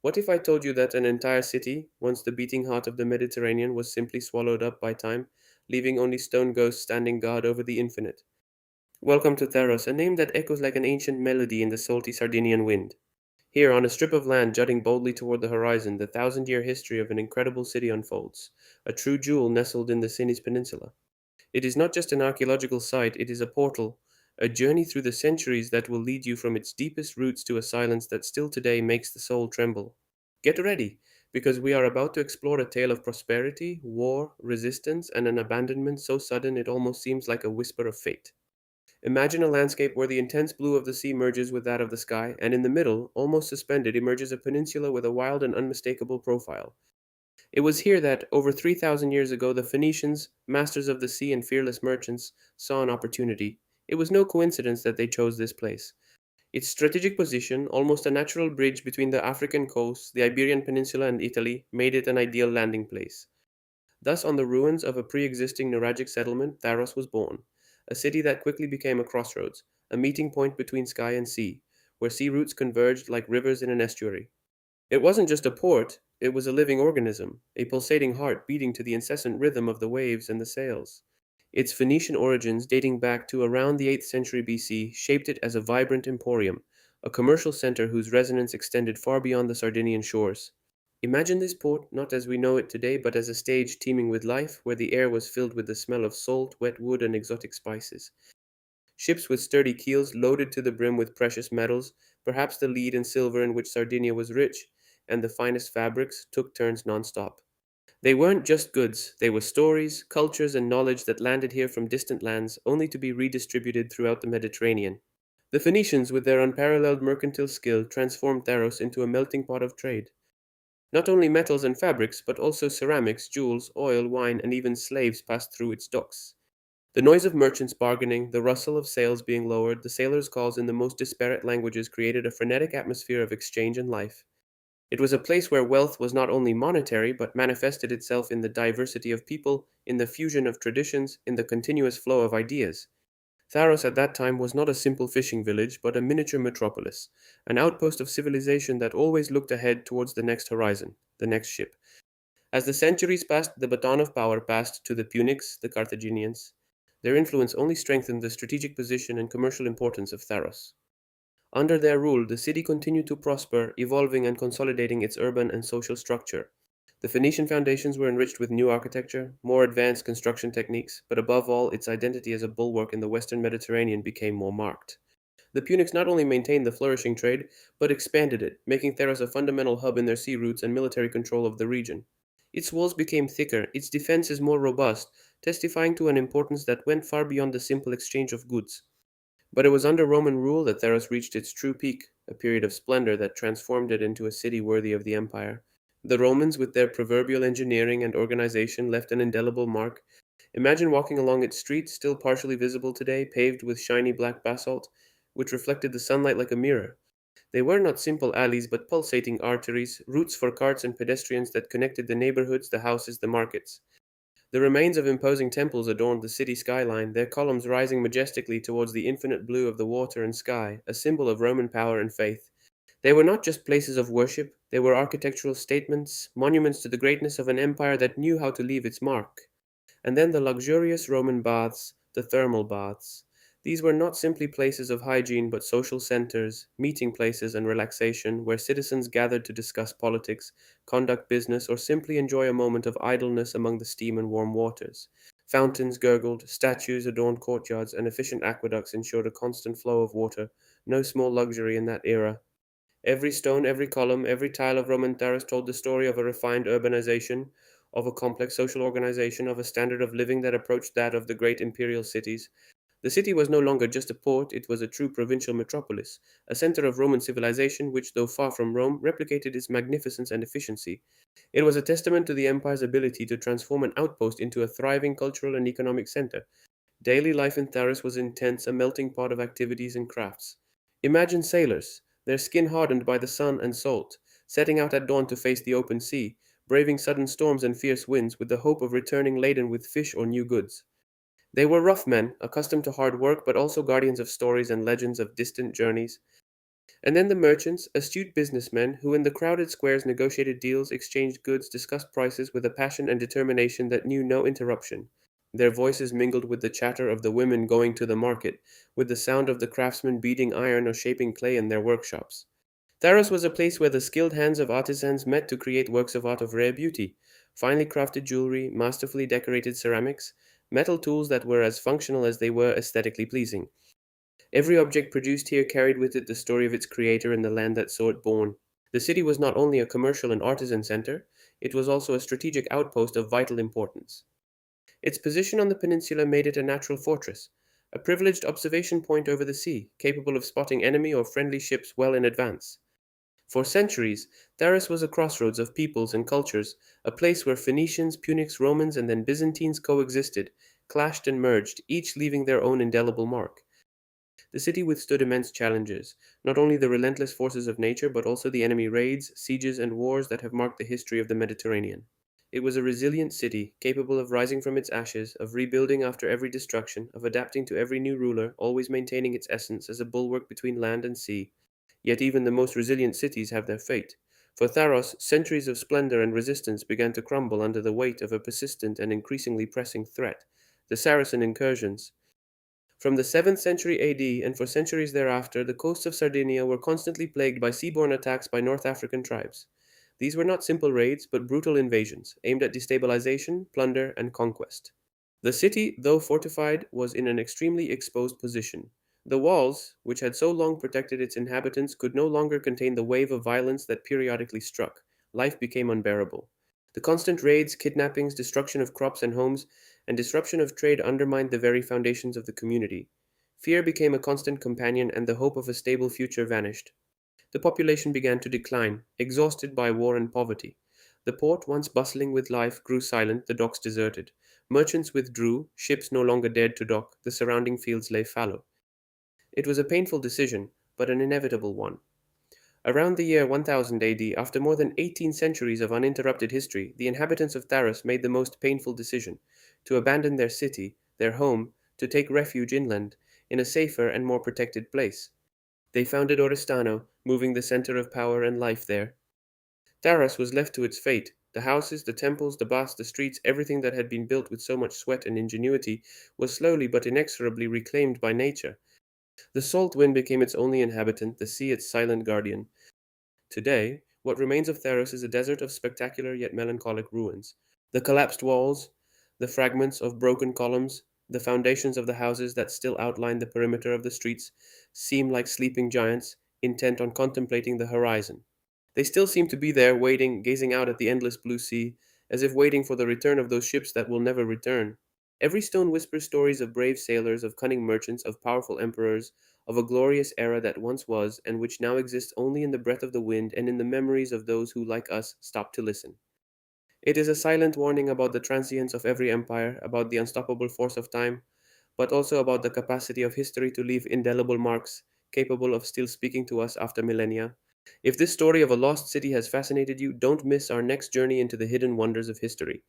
What if I told you that an entire city, once the beating heart of the Mediterranean, was simply swallowed up by time, leaving only stone ghosts standing guard over the infinite? Welcome to Tharros, a name that echoes like an ancient melody in the salty Sardinian wind. Here, on a strip of land jutting boldly toward the horizon, the thousand-year history of an incredible city unfolds, a true jewel nestled in the Sinis Peninsula. It is not just an archaeological site, it is a portal, a journey through the centuries that will lead you from its deepest roots to a silence that still today makes the soul tremble. Get ready, because we are about to explore a tale of prosperity, war, resistance, and an abandonment so sudden it almost seems like a whisper of fate. Imagine a landscape where the intense blue of the sea merges with that of the sky, and in the middle, almost suspended, emerges a peninsula with a wild and unmistakable profile. It was here that, over 3,000 years ago, the Phoenicians, masters of the sea and fearless merchants, saw an opportunity. It was no coincidence that they chose this place. Its strategic position, almost a natural bridge between the African coast, the Iberian Peninsula, and Italy, made it an ideal landing place. Thus, on the ruins of a pre existing Nuragic settlement, Tharros was born, a city that quickly became a crossroads, a meeting point between sky and sea, where sea routes converged like rivers in an estuary. It wasn't just a port, it was a living organism, a pulsating heart beating to the incessant rhythm of the waves and the sails. Its Phoenician origins, dating back to around the 8th century BC, shaped it as a vibrant emporium, a commercial center whose resonance extended far beyond the Sardinian shores. Imagine this port not as we know it today, but as a stage teeming with life, where the air was filled with the smell of salt, wet wood, and exotic spices. Ships with sturdy keels loaded to the brim with precious metals, perhaps the lead and silver in which Sardinia was rich, and the finest fabrics, took turns non-stop. They weren't just goods, they were stories, cultures, and knowledge that landed here from distant lands, only to be redistributed throughout the Mediterranean. The Phoenicians, with their unparalleled mercantile skill, transformed Tharos into a melting pot of trade. Not only metals and fabrics, but also ceramics, jewels, oil, wine, and even slaves passed through its docks. The noise of merchants bargaining, the rustle of sails being lowered, the sailors' calls in the most disparate languages created a frenetic atmosphere of exchange and life. It was a place where wealth was not only monetary, but manifested itself in the diversity of people, in the fusion of traditions, in the continuous flow of ideas. Tharos at that time was not a simple fishing village, but a miniature metropolis, an outpost of civilization that always looked ahead towards the next horizon, the next ship. As the centuries passed, the baton of power passed to the Punics, the Carthaginians. Their influence only strengthened the strategic position and commercial importance of Tharos. Under their rule, the city continued to prosper, evolving and consolidating its urban and social structure. The Phoenician foundations were enriched with new architecture, more advanced construction techniques, but above all, its identity as a bulwark in the Western Mediterranean became more marked. The Punics not only maintained the flourishing trade, but expanded it, making Tharos a fundamental hub in their sea routes and military control of the region. Its walls became thicker, its defenses more robust, testifying to an importance that went far beyond the simple exchange of goods. But it was under Roman rule that Tharos reached its true peak, a period of splendor that transformed it into a city worthy of the empire. The Romans, with their proverbial engineering and organization, left an indelible mark. Imagine walking along its streets, still partially visible today, paved with shiny black basalt, which reflected the sunlight like a mirror. They were not simple alleys, but pulsating arteries, routes for carts and pedestrians that connected the neighborhoods, the houses, the markets. The remains of imposing temples adorned the city skyline, their columns rising majestically towards the infinite blue of the water and sky, a symbol of Roman power and faith. They were not just places of worship, they were architectural statements, monuments to the greatness of an empire that knew how to leave its mark. And then the luxurious Roman baths, the thermal baths. These were not simply places of hygiene, but social centers, meeting places, and relaxation, where citizens gathered to discuss politics, conduct business, or simply enjoy a moment of idleness among the steam and warm waters. Fountains gurgled, statues adorned courtyards, and efficient aqueducts ensured a constant flow of water, no small luxury in that era. Every stone, every column, every tile of Roman terrace told the story of a refined urbanization, of a complex social organization, of a standard of living that approached that of the great imperial cities. The city was no longer just a port, it was a true provincial metropolis, a center of Roman civilization which, though far from Rome, replicated its magnificence and efficiency. It was a testament to the empire's ability to transform an outpost into a thriving cultural and economic center. Daily life in Tharis was intense, a melting pot of activities and crafts. Imagine sailors, their skin hardened by the sun and salt, setting out at dawn to face the open sea, braving sudden storms and fierce winds with the hope of returning laden with fish or new goods. They were rough men, accustomed to hard work, but also guardians of stories and legends of distant journeys. And then the merchants, astute businessmen who in the crowded squares negotiated deals, exchanged goods, discussed prices with a passion and determination that knew no interruption. Their voices mingled with the chatter of the women going to the market, with the sound of the craftsmen beating iron or shaping clay in their workshops. Tharros was a place where the skilled hands of artisans met to create works of art of rare beauty, finely crafted jewelry, masterfully decorated ceramics, metal tools that were as functional as they were aesthetically pleasing. Every object produced here carried with it the story of its creator and the land that saw it born. The city was not only a commercial and artisan center, it was also a strategic outpost of vital importance. Its position on the peninsula made it a natural fortress, a privileged observation point over the sea, capable of spotting enemy or friendly ships well in advance. For centuries, Tharros was a crossroads of peoples and cultures, a place where Phoenicians, Punics, Romans, and then Byzantines coexisted, clashed and merged, each leaving their own indelible mark. The city withstood immense challenges, not only the relentless forces of nature, but also the enemy raids, sieges, and wars that have marked the history of the Mediterranean. It was a resilient city, capable of rising from its ashes, of rebuilding after every destruction, of adapting to every new ruler, always maintaining its essence as a bulwark between land and sea. Yet even the most resilient cities have their fate. For Tharros, centuries of splendor and resistance began to crumble under the weight of a persistent and increasingly pressing threat: the Saracen incursions. From the 7th century AD and for centuries thereafter, the coasts of Sardinia were constantly plagued by seaborne attacks by North African tribes. These were not simple raids, but brutal invasions, aimed at destabilization, plunder, and conquest. The city, though fortified, was in an extremely exposed position. The walls, which had so long protected its inhabitants, could no longer contain the wave of violence that periodically struck. Life became unbearable. The constant raids, kidnappings, destruction of crops and homes, and disruption of trade undermined the very foundations of the community. Fear became a constant companion, and the hope of a stable future vanished. The population began to decline, exhausted by war and poverty. The port, once bustling with life, grew silent, the docks deserted. Merchants withdrew, ships no longer dared to dock, the surrounding fields lay fallow. It was a painful decision, but an inevitable one. Around the year 1000 AD, after more than 18 centuries of uninterrupted history, the inhabitants of Tharros made the most painful decision: to abandon their city, their home, to take refuge inland, in a safer and more protected place. They founded Oristano, moving the center of power and life there. Tharros was left to its fate. The houses, the temples, the baths, the streets, everything that had been built with so much sweat and ingenuity was slowly but inexorably reclaimed by nature. The salt wind became its only inhabitant, the sea its silent guardian. Today, what remains of Tharros is a desert of spectacular yet melancholic ruins. The collapsed walls, the fragments of broken columns, the foundations of the houses that still outline the perimeter of the streets seem like sleeping giants, intent on contemplating the horizon. They still seem to be there, waiting, gazing out at the endless blue sea, as if waiting for the return of those ships that will never return. Every stone whispers stories of brave sailors, of cunning merchants, of powerful emperors, of a glorious era that once was, and which now exists only in the breath of the wind and in the memories of those who, like us, stopped to listen. It is a silent warning about the transience of every empire, about the unstoppable force of time, but also about the capacity of history to leave indelible marks, capable of still speaking to us after millennia. If this story of a lost city has fascinated you, don't miss our next journey into the hidden wonders of history.